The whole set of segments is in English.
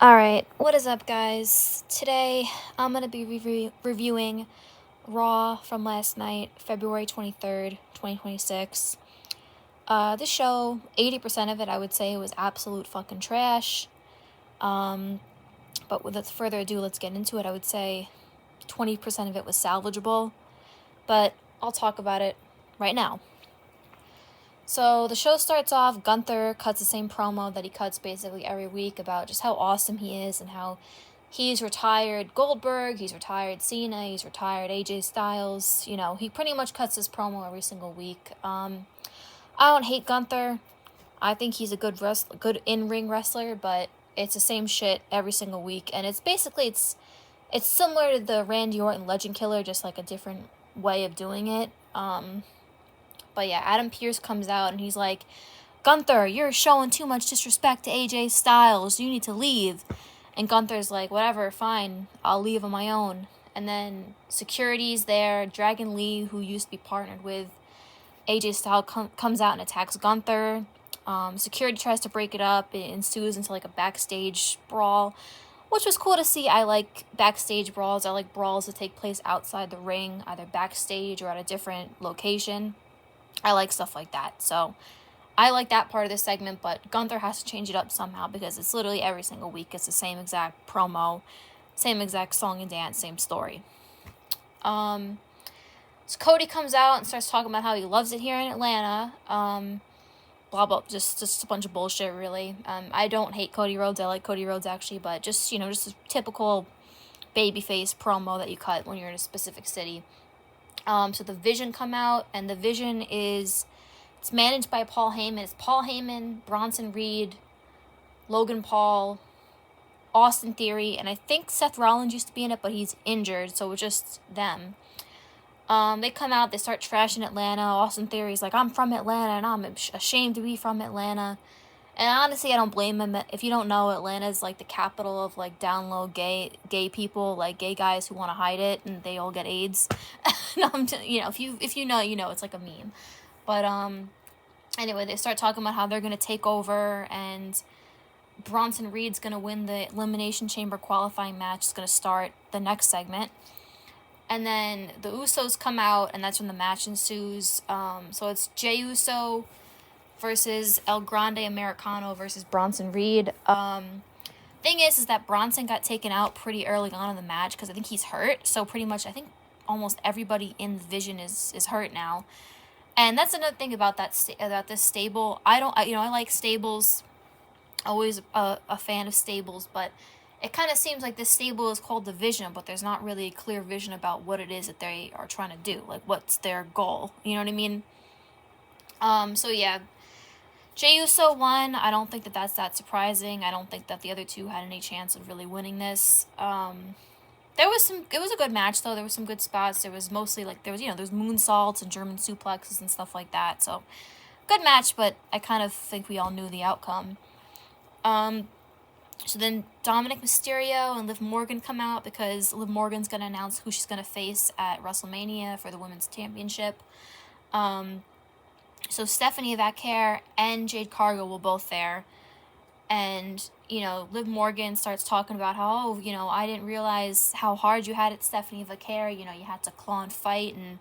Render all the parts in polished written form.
Alright, what is up, guys? Today, I'm going to be reviewing Raw from last night, February 23rd, 2026. This show, 80% of it, I would say, was absolute fucking trash. But without further ado, let's get into it. I would say 20% of it was salvageable, but I'll talk about it right now. So the show starts off, Gunther cuts the same promo that he cuts basically every week about just how awesome he is and how he's retired Goldberg, he's retired Cena, he's retired AJ Styles. You know, he pretty much cuts his promo every single week. I don't hate Gunther. I think he's a good in-ring wrestler, but it's the same shit every single week, and it's basically it's similar to the Randy Orton Legend Killer, just like a different way of doing it. But yeah, Adam Pearce comes out and he's like, Gunther, you're showing too much disrespect to AJ Styles. You need to leave. And Gunther's like, whatever, fine. I'll leave on my own. And then security's there. Dragon Lee, who used to be partnered with AJ Styles, comes out and attacks Gunther. Security tries to break it up. It ensues into like a backstage brawl, which was cool to see. I like backstage brawls. I like brawls that take place outside the ring, either backstage or at a different location. I like stuff like that. So I like that part of this segment, but Gunther has to change it up somehow because it's literally every single week. It's the same exact promo, same exact song and dance, same story. So Cody comes out and starts talking about how he loves it here in Atlanta. Blah, blah, just a bunch of bullshit, really. I don't hate Cody Rhodes. I like Cody Rhodes, actually, but just a typical babyface promo that you cut when you're in a specific city. So the Vision come out, and the Vision it's managed by Paul Heyman. It's Paul Heyman, Bronson Reed, Logan Paul, Austin Theory, and I think Seth Rollins used to be in it, but he's injured, so it's just them. They come out, they start trashing Atlanta. Austin Theory's like, I'm from Atlanta, and I'm ashamed to be from Atlanta. And honestly, I don't blame him. If you don't know, Atlanta is like the capital of like down low gay people, like gay guys who want to hide it, and they all get AIDS. No, if you know, you know, it's like a meme. But anyway, they start talking about how they're gonna take over, and Bronson Reed's gonna win the Elimination Chamber qualifying match. It's gonna start the next segment. And then the Usos come out, and that's when the match ensues. So it's Jey Uso versus El Grande Americano versus Bronson Reed. Thing is that Bronson got taken out pretty early on in the match because I think he's hurt. So pretty much, I think almost everybody in the Vision is hurt now. And that's another thing about this stable. I like stables. Always a fan of stables, but it kind of seems like this stable is called the Vision, but there's not really a clear vision about what it is that they are trying to do. Like, what's their goal? You know what I mean? So yeah. Jey Uso won. I don't think that's that surprising. I don't think that the other two had any chance of really winning this. It was a good match, though. There were some good spots. There was mostly like, there's moonsaults and German suplexes and stuff like that. So good match, but I kind of think we all knew the outcome. So then Dominic Mysterio and Liv Morgan come out because Liv Morgan's going to announce who she's going to face at WrestleMania for the Women's Championship. So Stephanie Vaquer and Jade Cargill were both there. And, Liv Morgan starts talking about how, I didn't realize how hard you had it, Stephanie Vaquer. You had to claw and fight. And,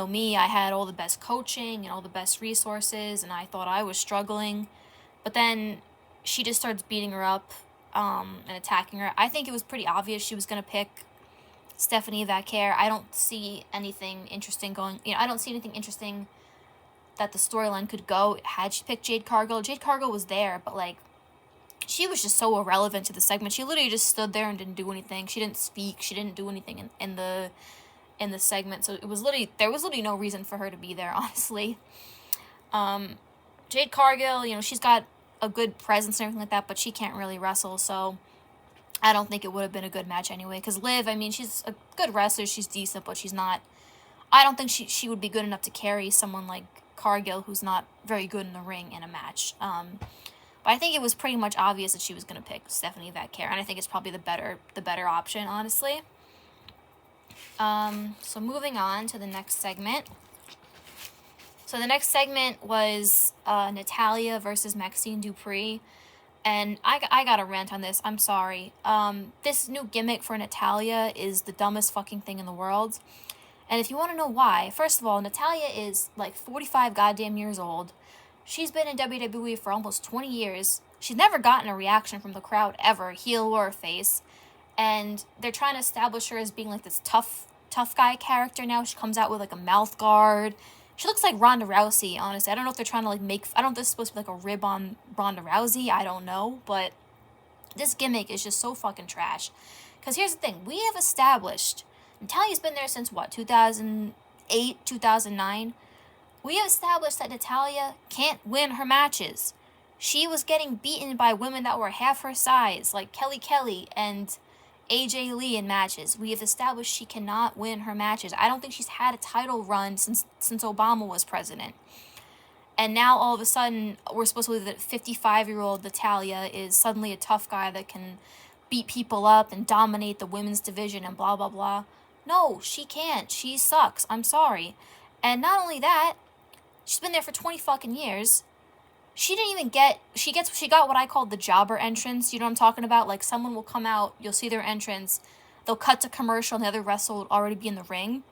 me, I had all the best coaching and all the best resources. And I thought I was struggling. But then she just starts beating her up and attacking her. I think it was pretty obvious she was going to pick Stephanie Vaquer. I don't see anything interesting I don't see anything interesting that the storyline could go had she picked Jade Cargill. Jade Cargill was there, but like, she was just so irrelevant to the segment. She literally just stood there and didn't do anything. She didn't speak. She didn't do anything in the segment. So there was literally no reason for her to be there, honestly. Jade Cargill, she's got a good presence and everything like that, but she can't really wrestle, so I don't think it would have been a good match anyway. Because Liv, she's a good wrestler. She's decent, but she's not. I don't think she would be good enough to carry someone like Cargill, who's not very good in the ring, in a match. But I think it was pretty much obvious that she was going to pick Stephanie Vaquer, and I think it's probably the better option, honestly. So moving on to the next segment. So the next segment was Natalya versus Maxine Dupri. And I gotta rant on this. I'm sorry. This new gimmick for Natalya is the dumbest fucking thing in the world. And if you want to know why, first of all, Natalya is like 45 goddamn years old. She's been in WWE for almost 20 years. She's never gotten a reaction from the crowd ever, heel or face. And they're trying to establish her as being like this tough guy character now. She comes out with like a mouth guard. She looks like Ronda Rousey, honestly. I don't know if they're trying to like I don't know if this is supposed to be like a rib on Ronda Rousey. I don't know. But this gimmick is just so fucking trash. Because here's the thing. We have established, Natalya's been there since what, 2008, 2009? We have established that Natalya can't win her matches. She was getting beaten by women that were half her size, like Kelly and AJ Lee in matches. We have established she cannot win her matches. I don't think she's had a title run since Obama was president. And now all of a sudden, we're supposed to believe that 55-year-old Natalya is suddenly a tough guy that can beat people up and dominate the women's division and blah, blah, blah. No, she can't. She sucks. I'm sorry. And not only that, she's been there for 20 fucking years. She didn't even get, she got what I call the jobber entrance. You know what I'm talking about? Like, someone will come out, you'll see their entrance, they'll cut to commercial, and the other wrestler will already be in the ring.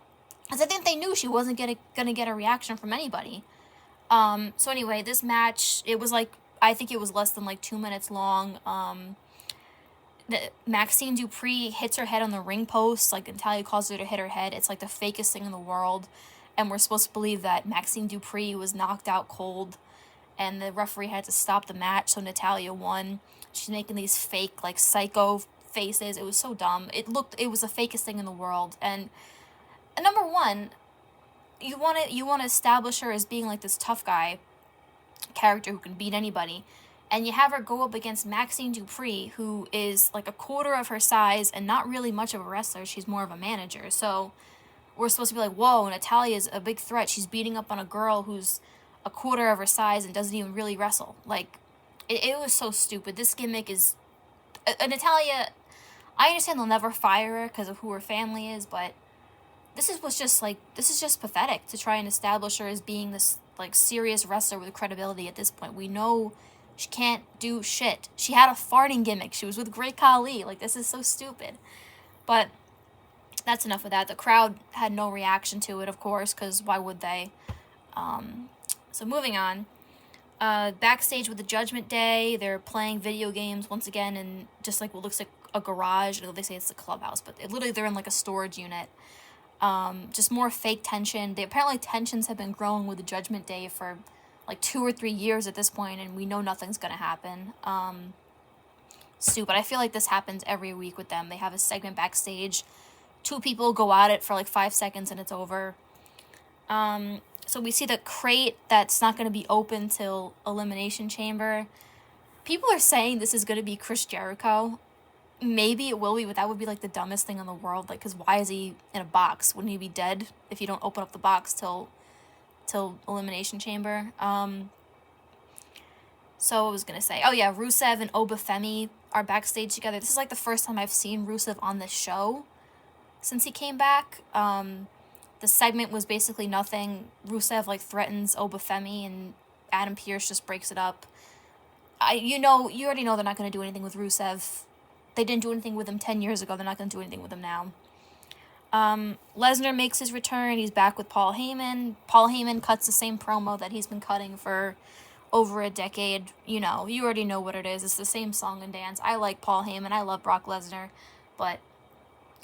Because I think they knew she wasn't gonna get a reaction from anybody. So anyway, this match, it was like, I think it was less than like 2 minutes long. Maxine Dupri hits her head on the ring post, like Natalya calls her to hit her head. It's like the fakest thing in the world. And we're supposed to believe that Maxine Dupri was knocked out cold, and the referee had to stop the match, so Natalya won. She's making these fake, like, psycho faces. It was so dumb. It was the fakest thing in the world. And number one, you want to establish her as being like this tough guy character who can beat anybody, and you have her go up against Maxine Dupri, who is like a quarter of her size and not really much of a wrestler. She's more of a manager. So we're supposed to be like, whoa, Natalya is a big threat. She's beating up on a girl who's a quarter of her size and doesn't even really wrestle. Like, it was so stupid. This gimmick is... Natalya, I understand they'll never fire her because of who her family is, but this is just pathetic to try and establish her as being this, like, serious wrestler with credibility at this point. We know she can't do shit. She had a farting gimmick. She was with Great Khali. Like, this is so stupid. But that's enough of that. The crowd had no reaction to it, of course, because why would they? So moving on, backstage with the Judgment Day, they're playing video games once again in just like what looks like a garage. They say it's a clubhouse, but they're in like a storage unit. Just more fake tension. Apparently tensions have been growing with the Judgment Day for like 2 or 3 years at this point, and we know nothing's gonna happen. Stupid. I feel like this happens every week with them. They have a segment backstage. 2 people go at it for like 5 seconds and it's over. So we see the crate that's not going to be open till Elimination Chamber. People are saying this is going to be Chris Jericho. Maybe it will be, but that would be like the dumbest thing in the world. Like, because why is he in a box? Wouldn't he be dead if you don't open up the box till Elimination Chamber? So I was going to say, oh yeah, Rusev and Obafemi are backstage together. This is like the first time I've seen Rusev on this show since he came back. The segment was basically nothing. Rusev, like, threatens Obafemi, and Adam Pearce just breaks it up. You already know they're not going to do anything with Rusev. They didn't do anything with him 10 years ago. They're not going to do anything with him now. Lesnar makes his return. He's back with Paul Heyman. Paul Heyman cuts the same promo that he's been cutting for over a decade. You already know what it is. It's the same song and dance. I like Paul Heyman. I love Brock Lesnar. But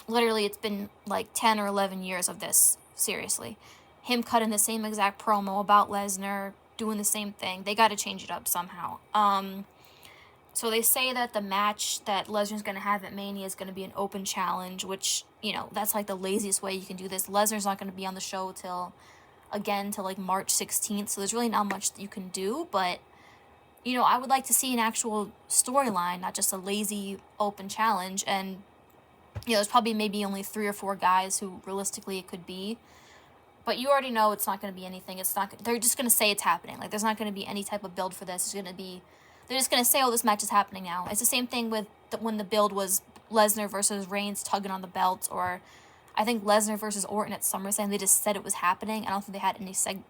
literally, it's been like 10 or 11 years of this. Seriously. Him cutting the same exact promo about Lesnar, doing the same thing. They got to change it up somehow. So they say that the match that Lesnar's going to have at Mania is going to be an open challenge, which, that's like the laziest way you can do this. Lesnar's not going to be on the show till like March 16th, so there's really not much that you can do, but, I would like to see an actual storyline, not just a lazy open challenge, and there's probably maybe only 3 or 4 guys who realistically it could be. But you already know it's not going to be anything. They're just going to say it's happening. Like, there's not going to be any type of build for this. They're just going to say, oh, this match is happening now. It's the same thing with when the build was Lesnar versus Reigns tugging on the belt, or I think Lesnar versus Orton at SummerSlam. They just said it was happening. I don't think they had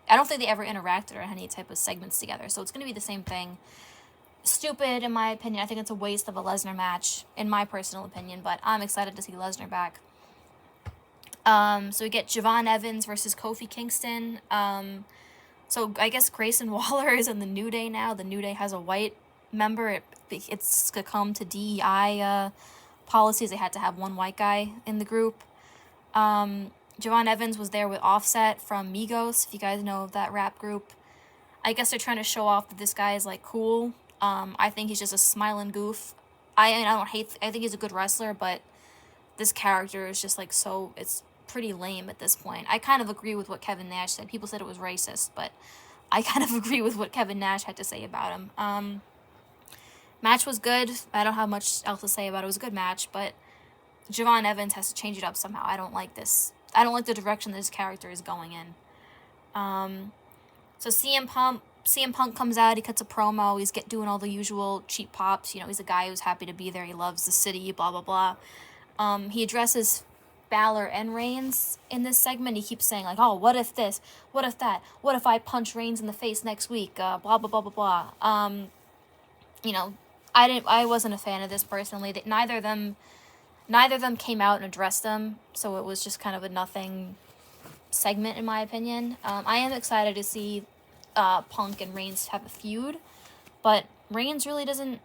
I don't think they ever interacted or had any type of segments together. So it's going to be the same thing. stupid in my opinion. I think it's a waste of a Lesnar match, in my personal opinion, but I'm excited to see Lesnar back. So we get Javon Evans versus Kofi Kingston. So I guess Grayson Waller is in the New Day now. The New Day has a white member. It's succumbed to DEI policies. They had to have one white guy in the group. Javon Evans was there with Offset from Migos, if you guys know of that rap group. I guess they're trying to show off that this guy is, like, cool. I think he's just a smiling goof. I think he's a good wrestler, but this character is just, like, so, it's pretty lame at this point. I kind of agree with what Kevin Nash said. People said it was racist, but I kind of agree with what Kevin Nash had to say about him. Match was good. I don't have much else to say about it. It was a good match, but Javon Evans has to change it up somehow. I don't like this. I don't like the direction this character is going in. So CM Punk comes out. He cuts a promo. He's doing all the usual cheap pops. You know, he's a guy who's happy to be there. He loves the city, blah, blah, blah. He addresses Balor and Reigns in this segment. He keeps saying, like, oh, what if this? What if that? What if I punch Reigns in the face next week? Blah, blah, blah, blah, blah. You know, I wasn't a fan of this personally. Neither of them came out and addressed them, so it was just kind of a nothing segment in my opinion. I am excited to see Punk and Reigns have a feud, but Reigns really doesn't,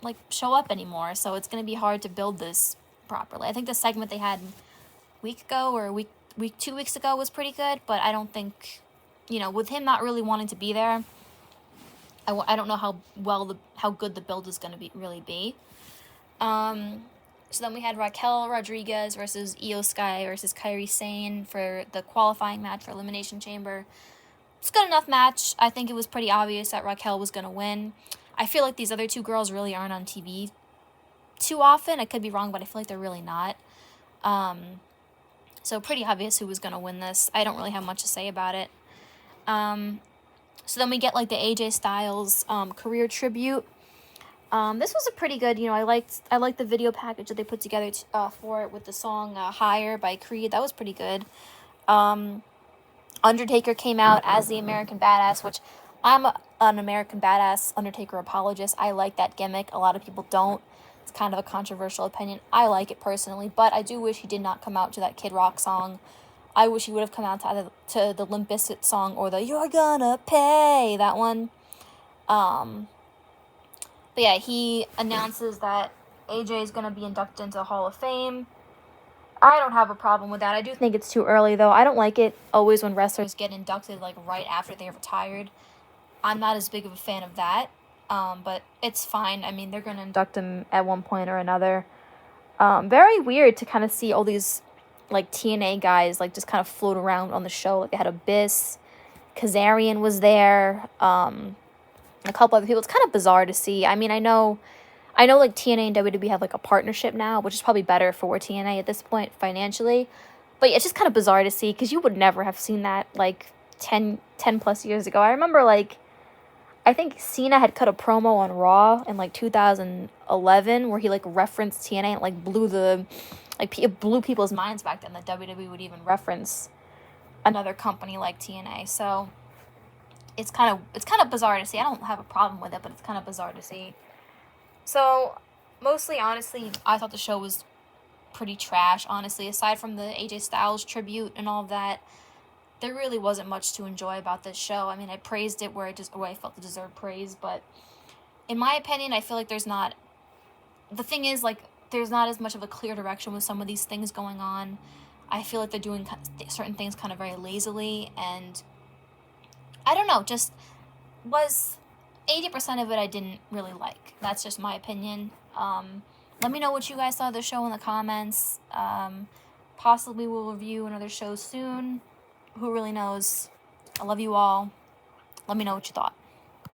like, show up anymore, so it's going to be hard to build this properly. I think the segment they had a week ago or 2 weeks ago was pretty good, but I don't think, you know, with him not really wanting to be there, I don't know how good the build is going to really be. So then we had Raquel Rodriguez versus Io Sky versus Kairi Sane for the qualifying match for Elimination Chamber. It's a good enough match. I think it was pretty obvious that Raquel was going to win. I feel like these other two girls really aren't on TV too often. I could be wrong, but I feel like they're really not. So pretty obvious who was going to win this. I don't really have much to say about it. So then we get, like, the AJ Styles career tribute. This was a pretty good, you know, I liked the video package that they put together for it with the song Higher by Creed. That was pretty good. Undertaker came out as the American Badass, which I'm an American Badass Undertaker apologist. I like that gimmick. A lot of people don't. It's kind of a controversial opinion. I like it personally, but I do wish he did not come out to that Kid Rock song. I wish he would have come out to the Limp Bizkit song or the You're Gonna Pay, that one. But yeah, he announces that AJ is going to be inducted into the Hall of Fame. I don't have a problem with that. I do think it's too early, though. I don't like it always when wrestlers get inducted, like, right after they're retired. I'm not as big of a fan of that, but it's fine. I mean, they're going to induct him at one point or another. Very weird to kind of see all these, like, TNA guys, like, just kind of float around on the show. Like, they had Abyss, Kazarian was there, a couple other people. It's kind of bizarre to see. I mean, I know like TNA and WWE have, like, a partnership now, which is probably better for TNA at this point financially, but it's just kind of bizarre to see because you would never have seen that, like, 10 plus years ago. I remember, like, I think Cena had cut a promo on Raw in, like, 2011 where he, like, referenced TNA and, like, it blew people's minds back then that WWE would even reference another company like TNA. So it's kind of bizarre to see. I don't have a problem with it, but it's kind of bizarre to see. So, mostly, honestly, I thought the show was pretty trash, honestly. Aside from the AJ Styles tribute and all of that, there really wasn't much to enjoy about this show. I mean, I praised it where I felt it deserved praise, but in my opinion, I feel like there's not as much of a clear direction with some of these things going on. I feel like they're doing certain things kind of very lazily, and I don't know, just was 80% of it I didn't really like. That's just my opinion. Let me know what you guys thought of the show in the comments. Possibly we'll review another show soon. Who really knows? I love you all. Let me know what you thought.